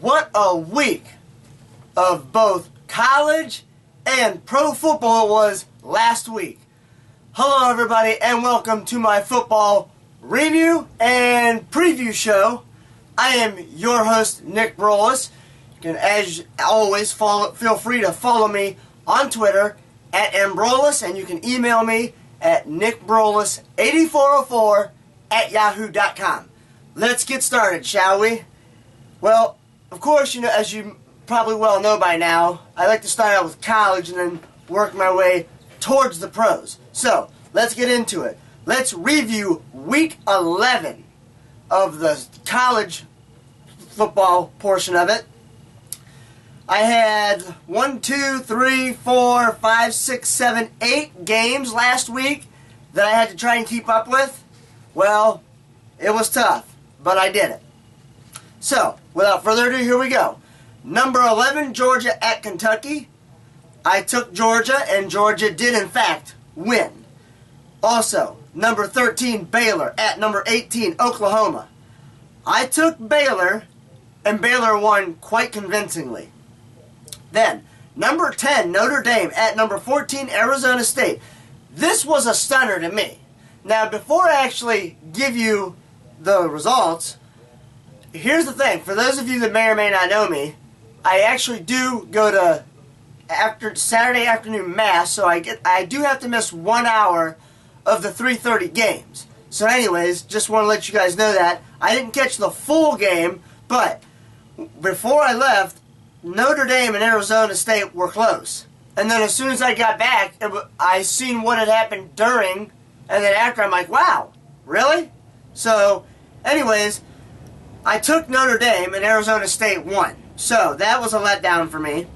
What a week of both college and pro football it was last week. Hello everybody and welcome to my football review and preview show. I am your host, Nick Brolis. You can, as always, feel free to follow me on Twitter at mbrolis, and you can email me at nickbrolis8404@yahoo.com. Let's get started, shall we? Well, of course, as you probably well know by now, I like to start out with college and then work my way towards the pros. So, let's get into it. Let's review week 11 of the college football portion of it. I had 8 games last week that I had to try and keep up with. Well, it was tough, but I did it. So, without further ado, here we go. Number 11, Georgia at Kentucky. I took Georgia, and Georgia did, in fact, win. Also, number 13, Baylor at number 18, Oklahoma. I took Baylor, and Baylor won quite convincingly. Then, number 10, Notre Dame at number 14, Arizona State. This was a stunner to me. Now, before I actually give you the results, here's the thing. For those of you that may or may not know me, I actually do go to Saturday afternoon mass, so I do have to miss 1 hour of the 3:30 games. So anyways, just want to let you guys know that. I didn't catch the full game, but before I left, Notre Dame and Arizona State were close. And then as soon as I got back, I seen what had happened during, and then after I'm like, wow, really? So, anyways, I took Notre Dame and Arizona State won. So, that was a letdown for me.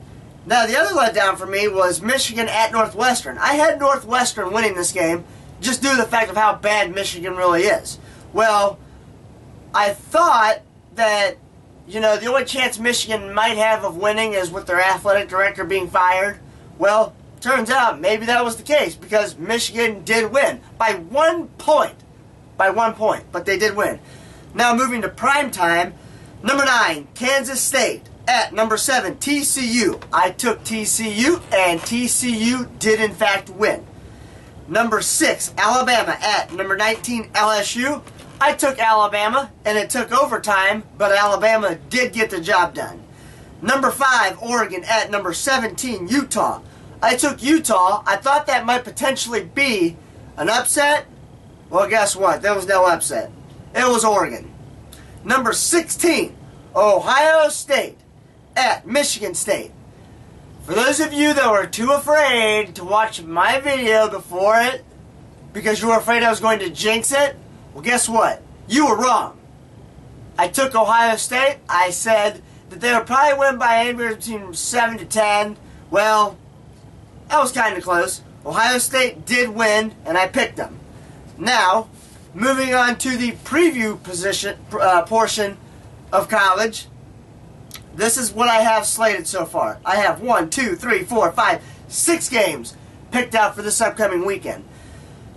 Now, the other letdown for me was Michigan at Northwestern. I had Northwestern winning this game just due to the fact of how bad Michigan really is. Well, I thought that, the only chance Michigan might have of winning is with their athletic director being fired. Well, turns out maybe that was the case because Michigan did win by 1 point. By 1 point, but they did win. Now moving to prime time, number 9, Kansas State at number 7, TCU. I took TCU, and TCU did in fact win. Number 6, Alabama at number 19, LSU. I took Alabama, and it took overtime, but Alabama did get the job done. Number 5, Oregon at number 17, Utah. I took Utah. I thought that might potentially be an upset. Well, guess what? There was no upset. It was Oregon. Number 16, Ohio State at Michigan State. For those of you that were too afraid to watch my video before it because you were afraid I was going to jinx it, well, guess what? You were wrong. I took Ohio State. I said that they would probably win by anywhere between 7 to 10. Well, that was kind of close. Ohio State did win, and I picked them. Now, moving on to the preview portion of college. This is what I have slated so far. I have 6 games picked out for this upcoming weekend.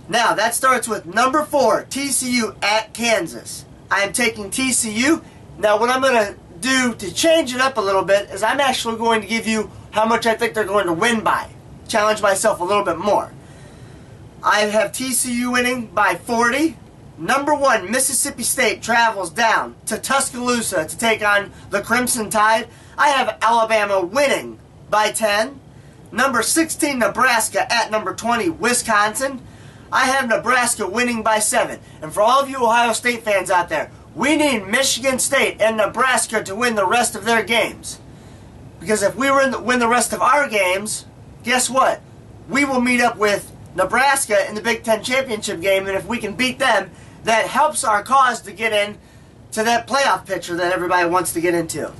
Now, that starts with number 4, TCU at Kansas. I am taking TCU. Now, what I'm going to do to change it up a little bit is I'm actually going to give you how much I think they're going to win by. Challenge myself a little bit more. I have TCU winning by 40. Number 1, Mississippi State travels down to Tuscaloosa to take on the Crimson Tide. I have Alabama winning by 10. Number 16, Nebraska at number 20, Wisconsin. I have Nebraska winning by 7. And for all of you Ohio State fans out there, we need Michigan State and Nebraska to win the rest of their games. Because if we win the rest of our games, guess what? We will meet up with Nebraska in the Big Ten Championship game, and if we can beat them, that helps our cause to get in to that playoff picture that everybody wants to get into.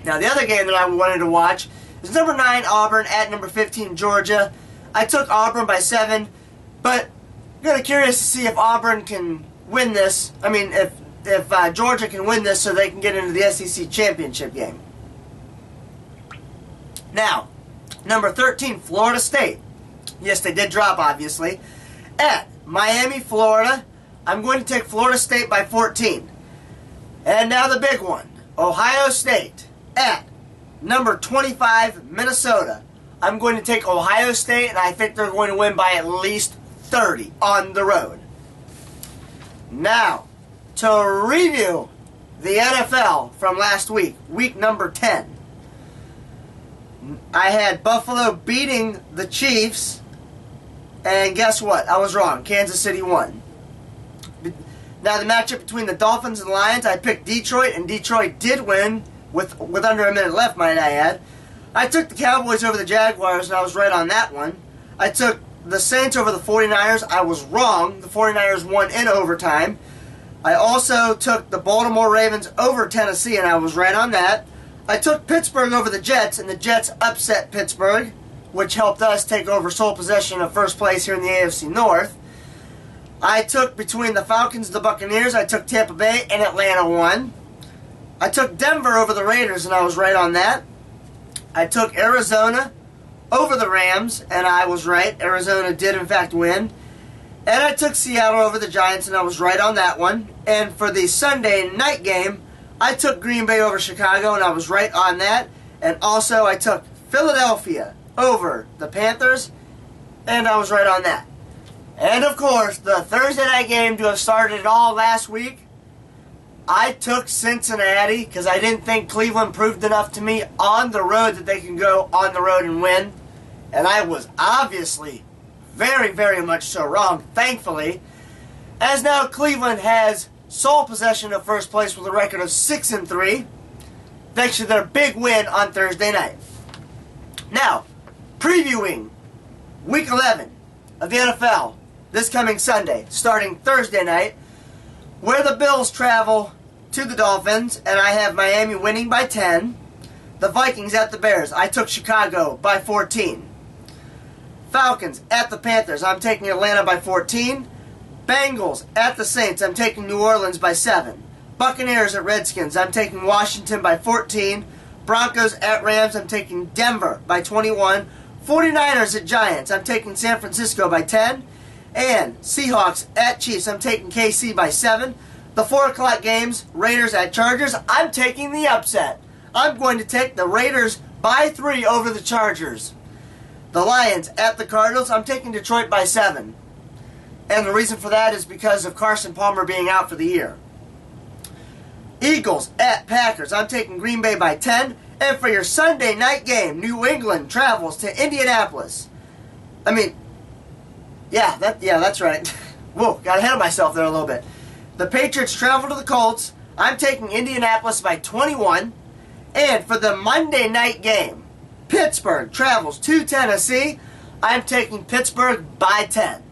Now, the other game that I wanted to watch is number 9, Auburn at number 15, Georgia. I took Auburn by 7. But I'm kind of curious to see if Auburn can win this. I mean, if Georgia can win this so they can get into the SEC championship game. Now, number 13, Florida State. Yes, they did drop, obviously. At Miami, Florida. I'm going to take Florida State by 14. And now the big one. Ohio State at number 25, Minnesota. I'm going to take Ohio State, and I think they're going to win by at least 30 on the road. Now, to review the NFL from last week, week number 10. I had Buffalo beating the Chiefs, and guess what? I was wrong. Kansas City won. Now, the matchup between the Dolphins and Lions, I picked Detroit, and Detroit did win with under a minute left, might I add. I took the Cowboys over the Jaguars, and I was right on that one. I took the Saints over the 49ers. I was wrong. The 49ers won in overtime. I also took the Baltimore Ravens over Tennessee, and I was right on that. I took Pittsburgh over the Jets, and the Jets upset Pittsburgh, which helped us take over sole possession of first place here in the AFC North. I took between the Falcons and the Buccaneers, I took Tampa Bay, and Atlanta won. I took Denver over the Raiders, and I was right on that. I took Arizona over the Rams, and I was right. Arizona did, in fact, win. And I took Seattle over the Giants, and I was right on that one. And for the Sunday night game, I took Green Bay over Chicago, and I was right on that. And also, I took Philadelphia over the Panthers, and I was right on that. And, of course, the Thursday night game to have started it all last week, I took Cincinnati because I didn't think Cleveland proved enough to me on the road that they can go on the road and win. And I was obviously very, very much so wrong, thankfully, as now Cleveland has sole possession of first place with a record of 6-3, thanks to their big win on Thursday night. Now, previewing Week 11 of the NFL this coming Sunday, starting Thursday night, where the Bills travel to the Dolphins, and I have Miami winning by 10. The Vikings at the Bears. I took Chicago by 14. Falcons at the Panthers. I'm taking Atlanta by 14. Bengals at the Saints. I'm taking New Orleans by 7. Buccaneers at Redskins. I'm taking Washington by 14. Broncos at Rams. I'm taking Denver by 21. 49ers at Giants. I'm taking San Francisco by 10. And Seahawks at Chiefs. I'm taking KC by 7. The 4 o'clock games, Raiders at Chargers. I'm taking the upset. I'm going to take the Raiders by 3 over the Chargers. The Lions at the Cardinals. I'm taking Detroit by 7. And the reason for that is because of Carson Palmer being out for the year. Eagles at Packers. I'm taking Green Bay by 10. And for your Sunday night game, New England travels to Indianapolis. That's right. Whoa, got ahead of myself there a little bit. The Patriots travel to the Colts. I'm taking Indianapolis by 21. And for the Monday night game, Pittsburgh travels to Tennessee. I'm taking Pittsburgh by 10.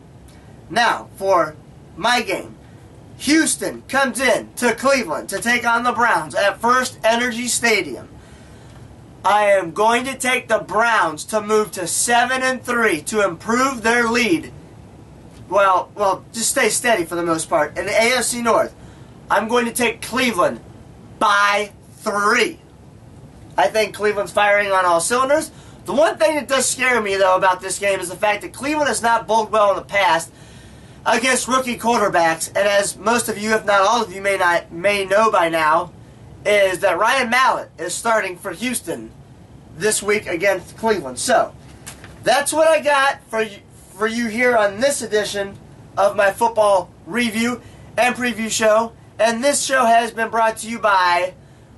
Now, for my game, Houston comes in to Cleveland to take on the Browns at First Energy Stadium. I am going to take the Browns to move to 7-3 to improve their lead. Well, just stay steady for the most part. In the AFC North, I'm going to take Cleveland by 3. I think Cleveland's firing on all cylinders. The one thing that does scare me, though, about this game is the fact that Cleveland has not bowled well in the past against rookie quarterbacks. And as most of you, if not all of you, may know by now, is that Ryan Mallett is starting for Houston this week against Cleveland. So, that's what I got for you here on this edition of my football review and preview show. And this show has been brought to you by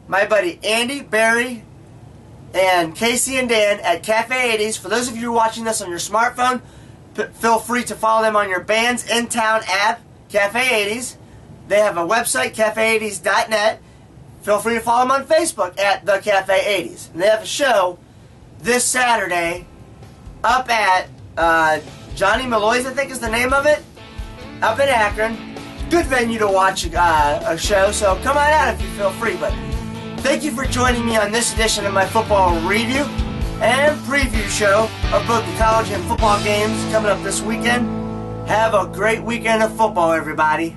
my buddy Andy, Barry, and Casey and Dan at Cafe 80s. For those of you watching this on your smartphone, feel free to follow them on your Bands in Town app, Cafe 80s. They have a website, cafe80s.net. Feel free to follow them on Facebook at The Cafe 80s. And they have a show this Saturday up at Johnny Malloy's, I think is the name of it, up in Akron. Good venue to watch a show, so come on out if you feel free. But thank you for joining me on this edition of my football review and preview show of both the college and football games coming up this weekend. Have a great weekend of football, everybody.